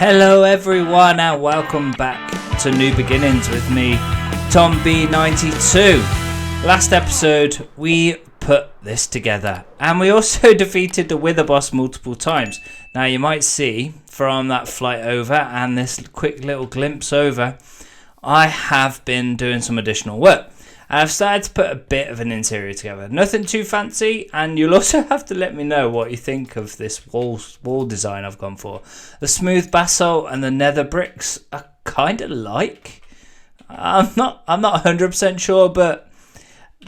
Hello everyone and welcome back to New Beginnings with me, Tom B92. Last episode we put this together and we also defeated the Wither boss multiple times. Now you might see from that flight over and this quick little glimpse over, I have been doing some additional work. I've started to put a bit of an interior together. Nothing too fancy, and you'll also have to let me know what you think of this wall design I've gone for. The smooth basalt and the nether bricks are kind of like. I'm not 100% sure, but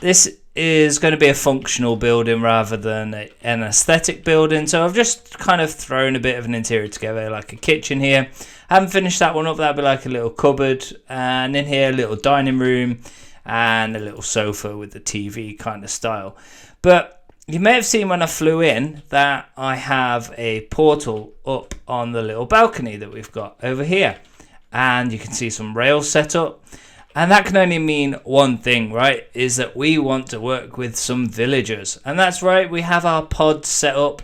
this is going to be a functional building rather than an aesthetic building. So I've just kind of thrown a bit of an interior together, like a kitchen here. I haven't finished that one up. That'll be like a little cupboard, and in here a little dining room and a little sofa with the TV kind of style. But you may have seen when I flew in that I have a portal up on the little balcony that we've got over here, and you can see some rails set up, and that can only mean one thing, right? Is that we want to work with some villagers, and that's right, we have our pods set up,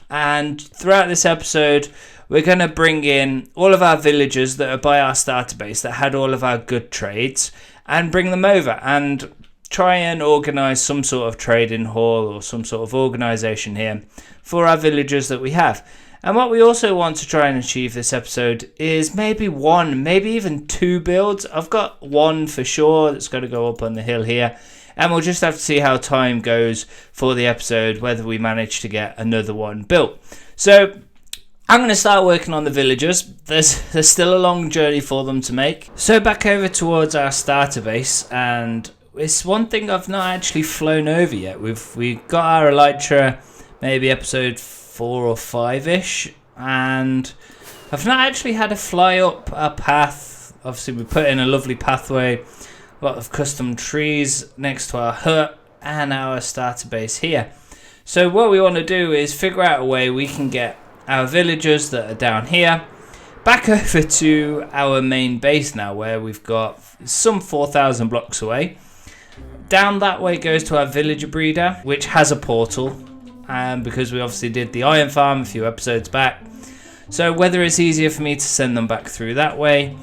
and throughout this episode we're going to bring in all of our villagers that are by our starter base that had all of our good trades and bring them over and try and organise some sort of trading hall or some sort of organisation here for our villagers that we have. And what we also want to try and achieve this episode is maybe one, maybe even two builds. I've got one for sure that's going to go up on the hill here, and we'll just have to see how time goes for the episode, whether we manage to get another one built. So I'm going to start working on the villagers. There's still a long journey for them to make. So back over towards our starter base, and it's one thing I've not actually flown over yet. We've got our elytra, maybe episode 4 or 5-ish, and I've not actually had a fly up a path. Obviously we put in a lovely pathway, a lot of custom trees next to our hut and our starter base here. So what we want to do is figure out a way we can get our villagers that are down here back over to our main base now, where we've got some 4,000 blocks away. Down that way goes to our villager breeder, which has a portal, because we obviously did the iron farm a few episodes back. So whether it's easier for me to send them back through that way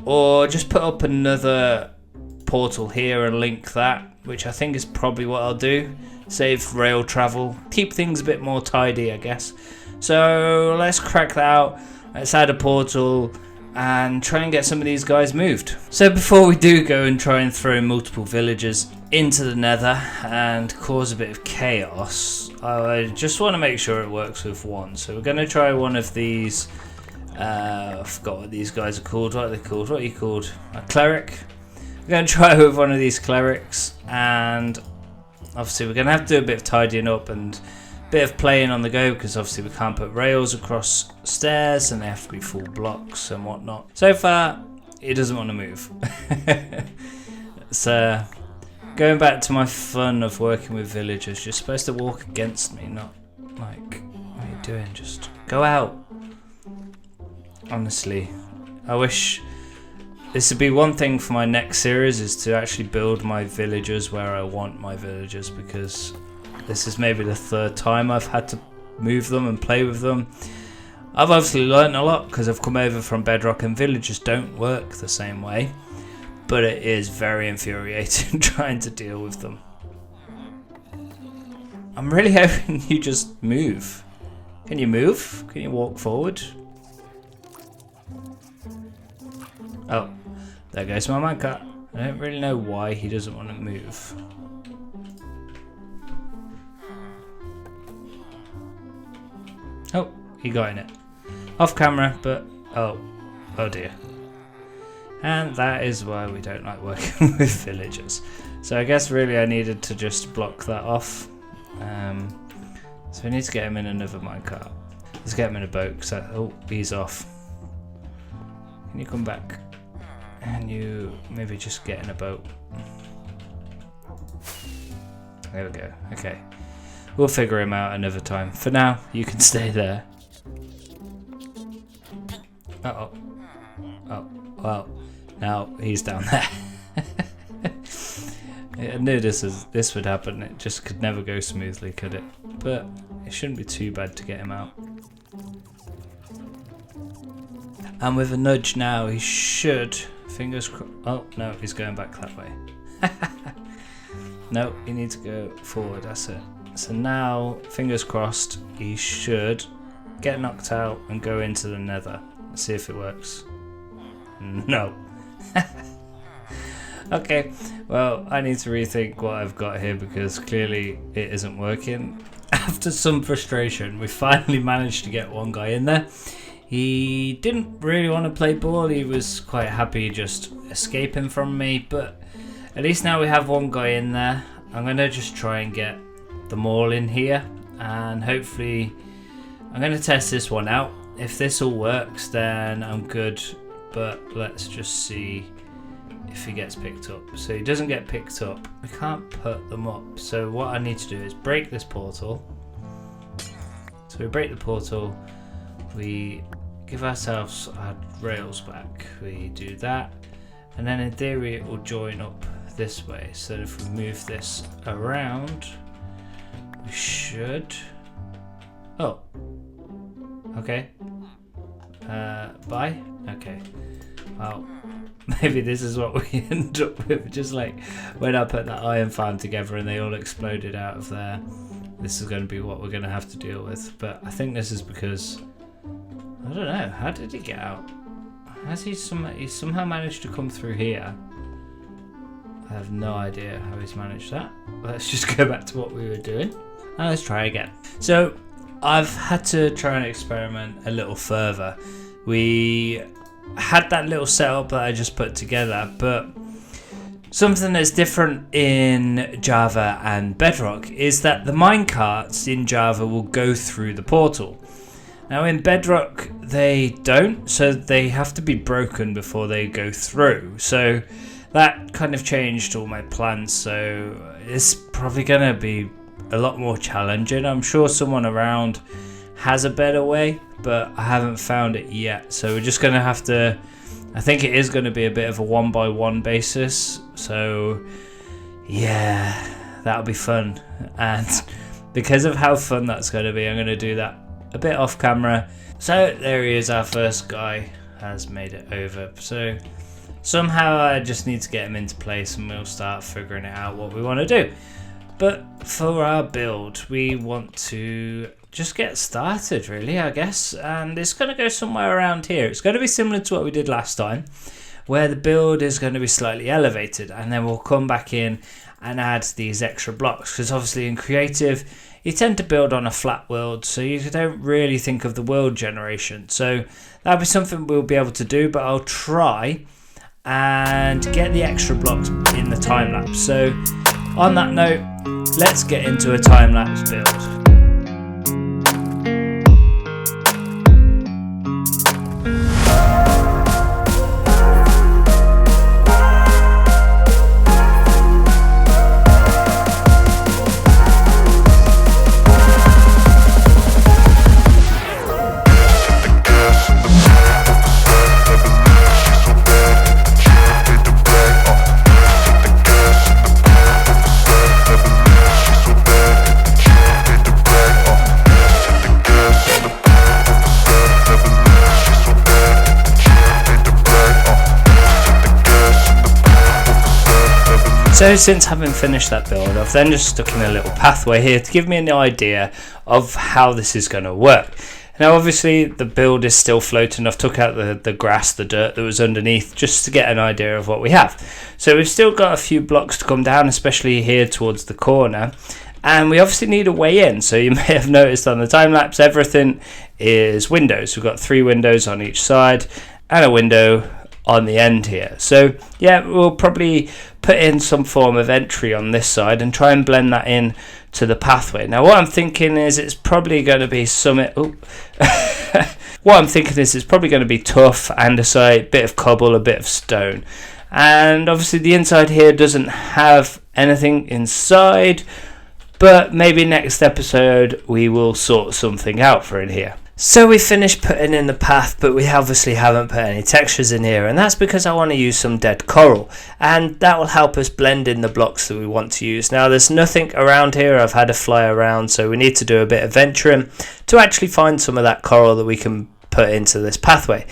or just put up another portal here and link that, which I think is probably what I'll do, save rail travel, keep things a bit more tidy, I guess. So let's crack that out, let's add a portal and try and get some of these guys moved. So before we do go and try and throw multiple villagers into the nether and cause a bit of chaos, I just want to make sure it works with one. So we're going to try one of these, I forgot what these guys are called. What are they called? What are you called? A cleric? We're going to try with one of these clerics, and obviously we're going to have to do a bit of tidying up and bit of playing on the go, because obviously we can't put rails across stairs and they have to be full blocks and whatnot. So far he doesn't want to move. So going back to my fun of working with villagers, you're supposed to walk against me, not like, what are you doing? Just go out. Honestly, I wish this would be one thing for my next series, is to actually build my villagers where I want my villagers, because this is maybe the third time I've had to move them and play with them. I've obviously learned a lot because I've come over from Bedrock and villagers don't work the same way, but it is very infuriating trying to deal with them. I'm really hoping you just move. Can you move? Can you walk forward? Oh, there goes my minecart. I don't really know why he doesn't want to move. Oh, he got in it. Off camera, but oh dear. And that is why we don't like working with villagers. So I guess really I needed to just block that off. So we need to get him in another minecart. Let's get him in a boat. Oh, he's off. Can you come back? And you maybe just get in a boat. There we go. Okay. We'll figure him out another time. For now, you can stay there. Uh-oh. Oh, well, now he's down there. I knew this would happen. It just could never go smoothly, could it? But it shouldn't be too bad to get him out. And with a nudge now, he should, fingers crossed. Oh, no, he's going back that way. No, he needs to go forward, that's it. So now, fingers crossed, he should get knocked out and go into the nether. Let's see if it works. No. Okay, well, I need to rethink what I've got here because clearly it isn't working. After some frustration, we finally managed to get one guy in there. He didn't really want to play ball. He was quite happy just escaping from me, but at least now we have one guy in there. I'm going to just try and get them all in here, and hopefully I'm going to test this one out. If this all works, then I'm good, but let's just see if he gets picked up. So he doesn't get picked up. We can't put them up. So what I need to do is break this portal. So we break the portal. We give ourselves our rails back. We do that. And then in theory it will join up this way. So if we move this around, we should... Oh. Okay. Bye? Okay. Well, maybe this is what we end up with, just like when I put that iron farm together and they all exploded out of there. This is going to be what we're going to have to deal with, but I think this is because, I don't know, how did he get out? Has he somehow managed to come through here? I have no idea how he's managed that. Let's just go back to what we were doing and let's try again. So I've had to try and experiment a little further. We had that little setup that I just put together, but something that's different in Java and Bedrock is that the minecarts in Java will go through the portal. Now in Bedrock they don't, so they have to be broken before they go through. So that kind of changed all my plans, so it's probably going to be a lot more challenging. I'm sure someone around has a better way, but I haven't found it yet, so we're just going to have to, I think it is going to be a bit of a 1-by-1 basis, so yeah, that'll be fun. And because of how fun that's going to be, I'm going to do that a bit off camera. So there he is, our first guy has made it over. So somehow I just need to get him into place and we'll start figuring it out what we want to do. But for our build, we want to just get started really, I guess, and it's going to go somewhere around here. It's going to be similar to what we did last time, where the build is going to be slightly elevated, and then we'll come back in and add these extra blocks, because obviously in creative you tend to build on a flat world, so you don't really think of the world generation. So that'll be something we'll be able to do, but I'll try and get the extra blocks in the time lapse. So on that note, let's get into a time lapse build. So since having finished that build, I've then just stuck in a little pathway here to give me an idea of how this is going to work. Now obviously the build is still floating. I've took out the grass, the dirt that was underneath, just to get an idea of what we have. So we've still got a few blocks to come down, especially here towards the corner. And we obviously need a way in. So you may have noticed on the time lapse, everything is windows. We've got 3 windows on each side and a window on the end here. So yeah, we'll probably put in some form of entry on this side and try and blend that in to the pathway. Now what I'm thinking is it's probably going to be what I'm thinking is it's probably going to be tough, andesite, bit of cobble, a bit of stone. And obviously the inside here doesn't have anything inside, but maybe next episode we will sort something out for in here. So we finished putting in the path, but we obviously haven't put any textures in here, and that's because I want to use some dead coral, and that will help us blend in the blocks that we want to use. Now there's nothing around here. I've had to fly around, so we need to do a bit of venturing to actually find some of that coral that we can put into this pathway.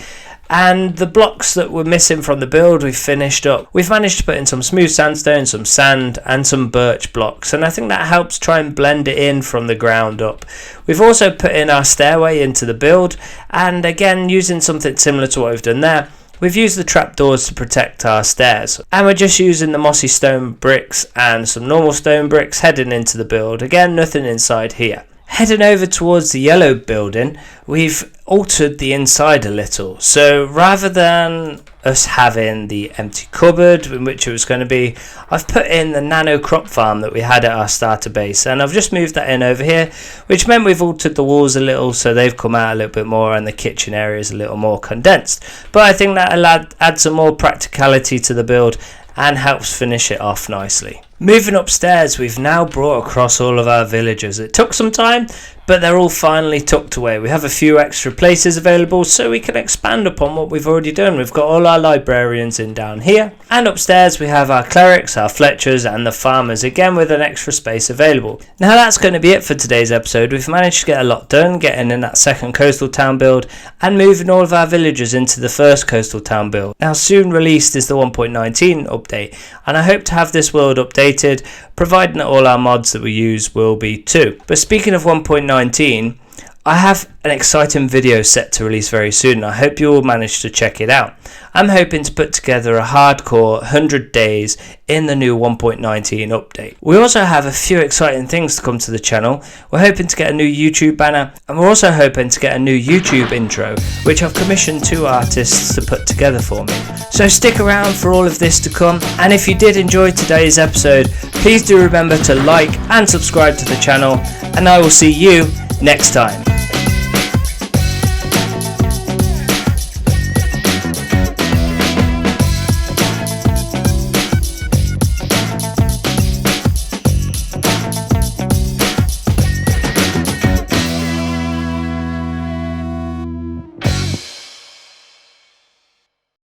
And the blocks that were missing from the build we've finished up. We've managed to put in some smooth sandstone, some sand and some birch blocks, and I think that helps try and blend it in from the ground up. We've also put in our stairway into the build, and again using something similar to what we've done there, we've used the trapdoors to protect our stairs, and we're just using the mossy stone bricks and some normal stone bricks heading into the build. Again, nothing inside here. Heading over towards the yellow building, we've altered the inside a little. So rather than us having the empty cupboard in which it was going to be, I've put in the nano crop farm that we had at our starter base, and I've just moved that in over here, which meant we've altered the walls a little so they've come out a little bit more and the kitchen area is a little more condensed. But I think that'll add some more practicality to the build and helps finish it off nicely. Moving upstairs, we've now brought across all of our villagers. It took some time, but they're all finally tucked away. We have a few extra places available so we can expand upon what we've already done. We've got all our librarians in down here, and upstairs we have our clerics, our fletchers and the farmers, again with an extra space available. Now that's going to be it for today's episode. We've managed to get a lot done, getting in that second coastal town build and moving all of our villagers into the first coastal town build. Now soon released is the 1.19 update, and I hope to have this world updated, providing that all our mods that we use will be too. But speaking of 1.19, I have an exciting video set to release very soon. I hope you all manage to check it out. I'm hoping to put together a hardcore 100 days in the new 1.19 update. We also have a few exciting things to come to the channel. We're hoping to get a new YouTube banner, and we're also hoping to get a new YouTube intro, which I've commissioned 2 artists to put together for me. So stick around for all of this to come, and if you did enjoy today's episode, please do remember to like and subscribe to the channel, and I will see you next time.